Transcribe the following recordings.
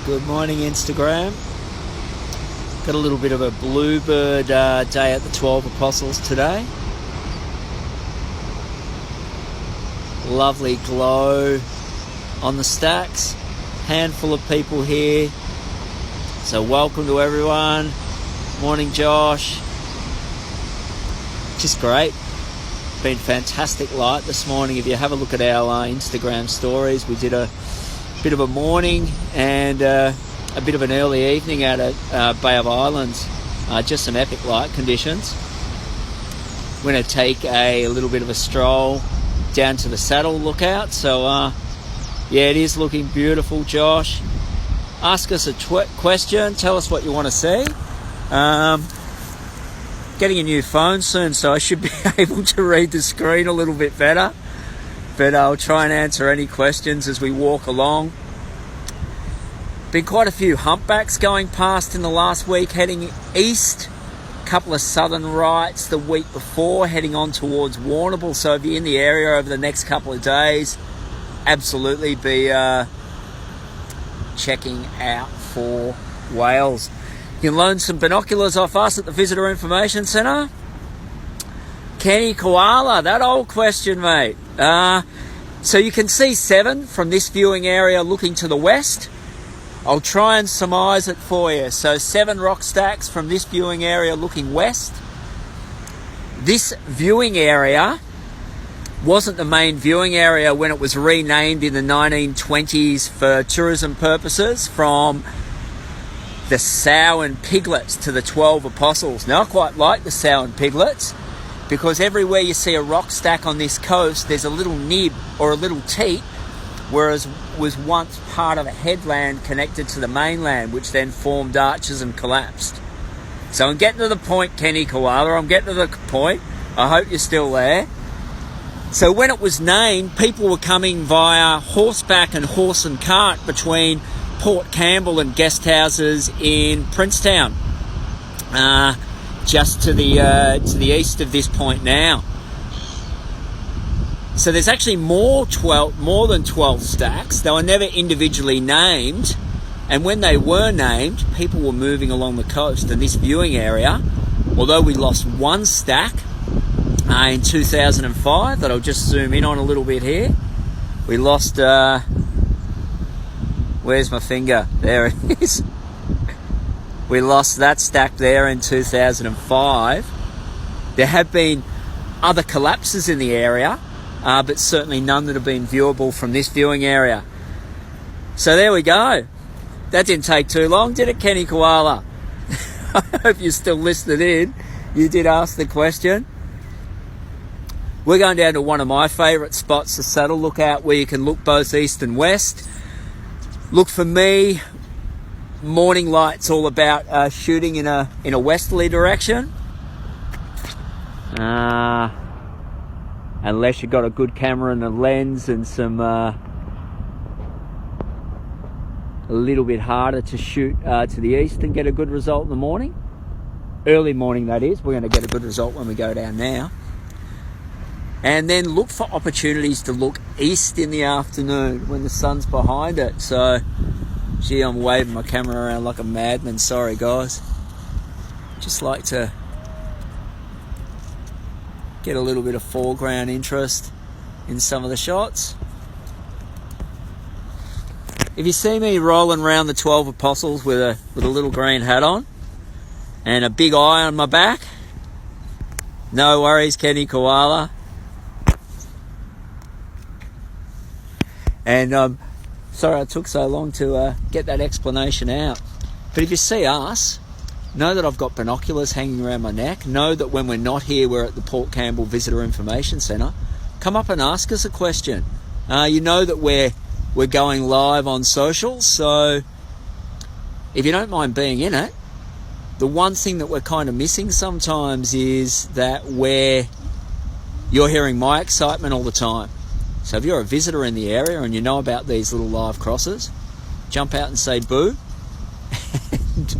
Good morning, Instagram. Got a little bit of a bluebird day at the 12 Apostles today. Lovely glow on the stacks. Handful of people here. So welcome to everyone. Morning, Josh. Just great. Been fantastic light this morning. If you have a look at our Instagram stories, we did a bit of a morning and a bit of an early evening out at Bay of Islands. Just some epic light conditions. We're going to take a little bit of a stroll down to the saddle lookout. So yeah, it is looking beautiful, Josh. Ask us a question. Tell us what you want to see. Getting a new phone soon, so I should be able to read the screen a little bit better. But I'll try and answer any questions as we walk along. Been quite a few humpbacks going past in the last week heading east. A couple of southern rights the week before heading on towards Warrnambool. So if you're in the area over the next couple of days, absolutely be checking out for whales. You can loan some binoculars off us at the Visitor Information Centre. Kenny Koala, that old question, mate. So you can see 7 from this viewing area looking to the west. I'll try and surmise it for you. So 7 rock stacks from this viewing area looking west. This viewing area wasn't the main viewing area when it was renamed in the 1920s for tourism purposes from the Sow and Piglets to the 12 Apostles. Now I quite like the Sow and Piglets because everywhere you see a rock stack on this coast, there's a little nib or a little teat, whereas was once part of a headland connected to the mainland, which then formed arches and collapsed. So I'm getting to the point, Kenny Koala, I'm getting to the point. I hope you're still there. So when it was named, people were coming via horseback and horse and cart between Port Campbell and guest houses in Princetown, just to the east of this point now. So there's actually more than 12 stacks. They were never individually named, and when they were named, people were moving along the coast. And this viewing area, although we lost 1 stack in 2005, that I'll just zoom in on a little bit here. We lost, where's my finger? There it is. We lost that stack there in 2005. There have been other collapses in the area, but certainly none that have been viewable from this viewing area. So there we go. That didn't take too long, did it, Kenny Koala? I hope you're still listening in. You did ask the question. We're going down to one of my favourite spots, the Saddle Lookout, where you can look both east and west. Look for me. Morning light's all about shooting in a westerly direction. Unless you've got a good camera and a lens and some a little bit harder to shoot to the east and get a good result in the morning. Early morning, that is. We're going to get a good result when we go down now. And then look for opportunities to look east in the afternoon when the sun's behind it. So, gee, I'm waving my camera around like a madman. Sorry, guys. Just like to get a little bit of foreground interest in some of the shots. If you see me rolling around the 12 Apostles with a little green hat on and a big eye on my back, no worries, Kenny Koala. And sorry I took so long to get that explanation out. But if you see us, know that I've got binoculars hanging around my neck. Know that when we're not here, we're at the Port Campbell Visitor Information Centre. Come up and ask us a question. You know that we're going live on socials, so if you don't mind being in it, the one thing that we're kind of missing sometimes is that you're hearing my excitement all the time. So if you're a visitor in the area and you know about these little live crosses, jump out and say boo. And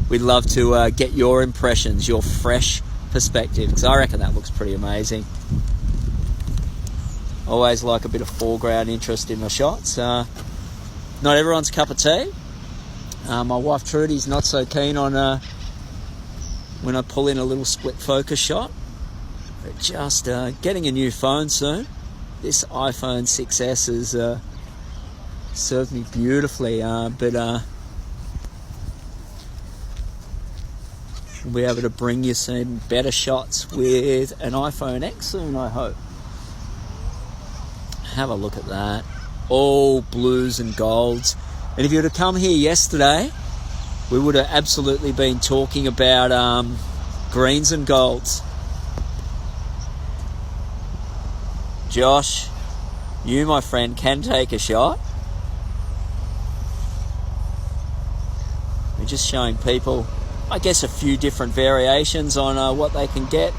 we'd love to get your impressions, your fresh perspective, because I reckon that looks pretty amazing. Always like a bit of foreground interest in my shots. not everyone's cup of tea. My wife Trudy's not so keen on when I pull in a little split focus shot. But just getting a new phone soon. This iPhone 6S has served me beautifully, but we'll be able to bring you some better shots with an iPhone X soon, I hope. Have a look at that. All blues and golds. And if you were to come here yesterday, we would have absolutely been talking about greens and golds. Josh, you, my friend, can take a shot. We're just showing people, I guess, a few different variations on what they can get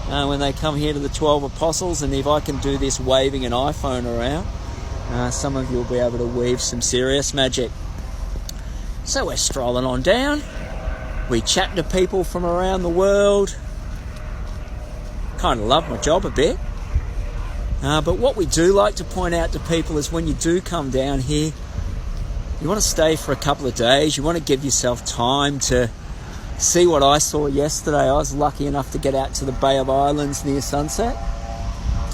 when they come here to the 12 Apostles. And if I can do this waving an iPhone around, some of you will be able to weave some serious magic. So we're strolling on down. We chat to people from around the world. Kind of love my job a bit. But what we do like to point out to people is when you do come down here, you want to stay for a couple of days. You want to give yourself time to see what I saw yesterday. I was lucky enough to get out to the Bay of Islands near sunset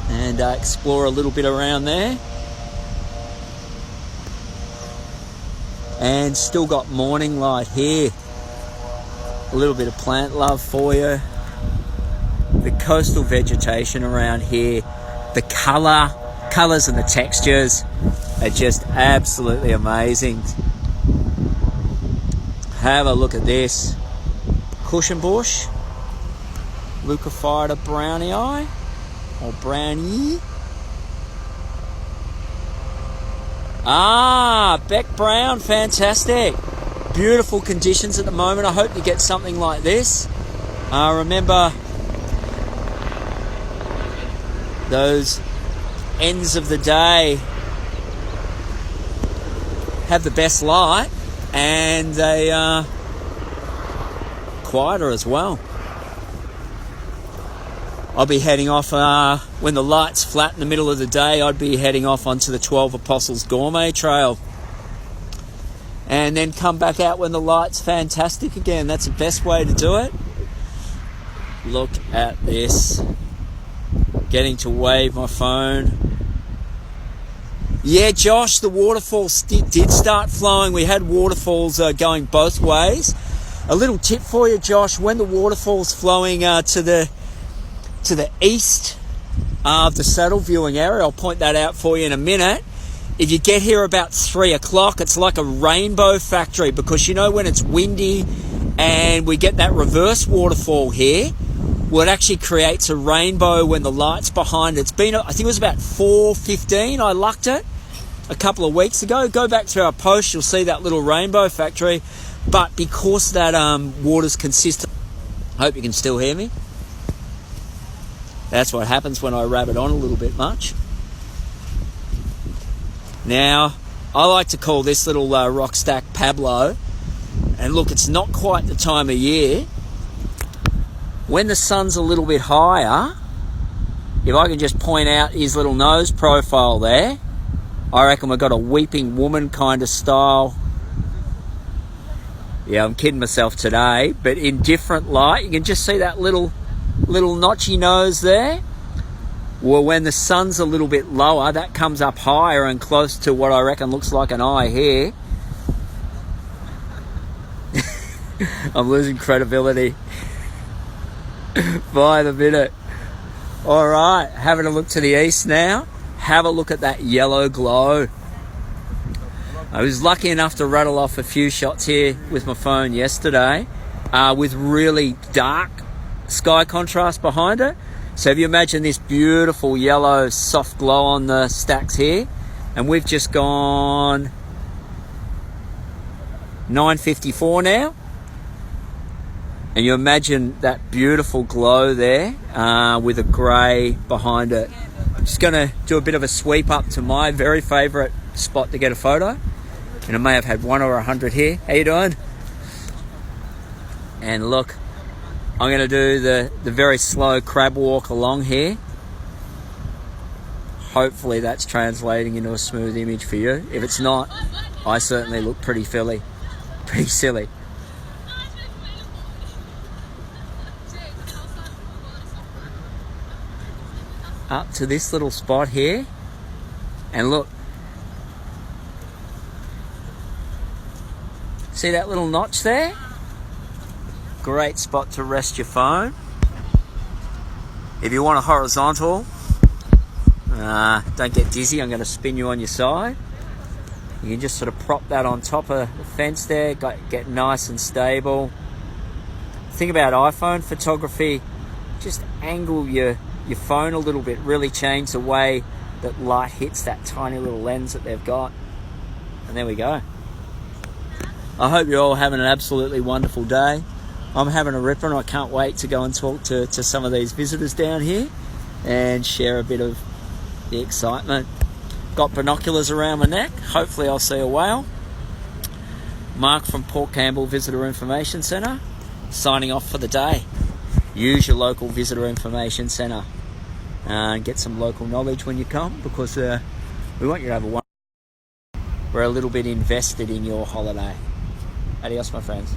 and explore a little bit around there. And still got morning light here. A little bit of plant love for you. The coastal vegetation around here. The colours and the textures are just absolutely amazing. Have a look at this. Cushion bush. Leucophyta brownie eye. Or brownie. Beck Brown, fantastic. Beautiful conditions at the moment. I hope you get something like this. Remember, those ends of the day have the best light and they are quieter as well. I'll be heading off when the light's flat in the middle of the day. I'd be heading off onto the 12 Apostles Gourmet Trail and then come back out when the light's fantastic again. That's the best way to do it. Look at this. Getting to wave my phone. Yeah, Josh, the waterfalls did start flowing. We had waterfalls going both ways. A little tip for you, Josh, when the waterfall's flowing to the east of the saddle viewing area, I'll point that out for you in a minute. If you get here about 3 o'clock, it's like a rainbow factory, because you know when it's windy and we get that reverse waterfall here, well, it actually creates a rainbow when the light's behind it. It's been, I think it was about 4:15, I lucked it a couple of weeks ago. Go back through our post, you'll see that little rainbow factory. But because that water's consistent, I hope you can still hear me. That's what happens when I rabbit on a little bit much. Now, I like to call this little rock stack Pablo. And look, it's not quite the time of year. When the sun's a little bit higher, if I can just point out his little nose profile there, I reckon we've got a weeping woman kind of style. Yeah, I'm kidding myself today, but in different light. You can just see that little notchy nose there. Well, when the sun's a little bit lower, that comes up higher and close to what I reckon looks like an eye here. I'm losing credibility by the minute. All right, having a look to the east now. Have a look at that yellow glow. I was lucky enough to rattle off a few shots here with my phone yesterday with really dark sky contrast behind it. So if you imagine this beautiful yellow soft glow on the stacks here, and we've just gone 9:54 now, and you imagine that beautiful glow there with a grey behind it. I'm just going to do a bit of a sweep up to my very favourite spot to get a photo, and I may have had 1 or 100 here. How you doing? And look, I'm going to do the very slow crab walk along here. Hopefully that's translating into a smooth image for you. If it's not, I certainly look pretty silly. Up to this little spot here, and look, see that little notch there? Great spot to rest your phone. If you want a horizontal, don't get dizzy, I'm going to spin you on your side. You can just sort of prop that on top of the fence there, get nice and stable. The thing about iPhone photography, just angle your phone a little bit, really change the way that light hits that tiny little lens that they've got. And there we go. I hope you're all having an absolutely wonderful day. I'm having a ripper, and I can't wait to go and talk to some of these visitors down here and share a bit of the excitement. Got binoculars around my neck. Hopefully I'll see a whale. Mark from Port Campbell Visitor Information Centre, signing off for the day. Use your local Visitor Information Centre and get some local knowledge when you come, because we want you to have a wonderful day. We're a little bit invested in your holiday. Adios, my friends.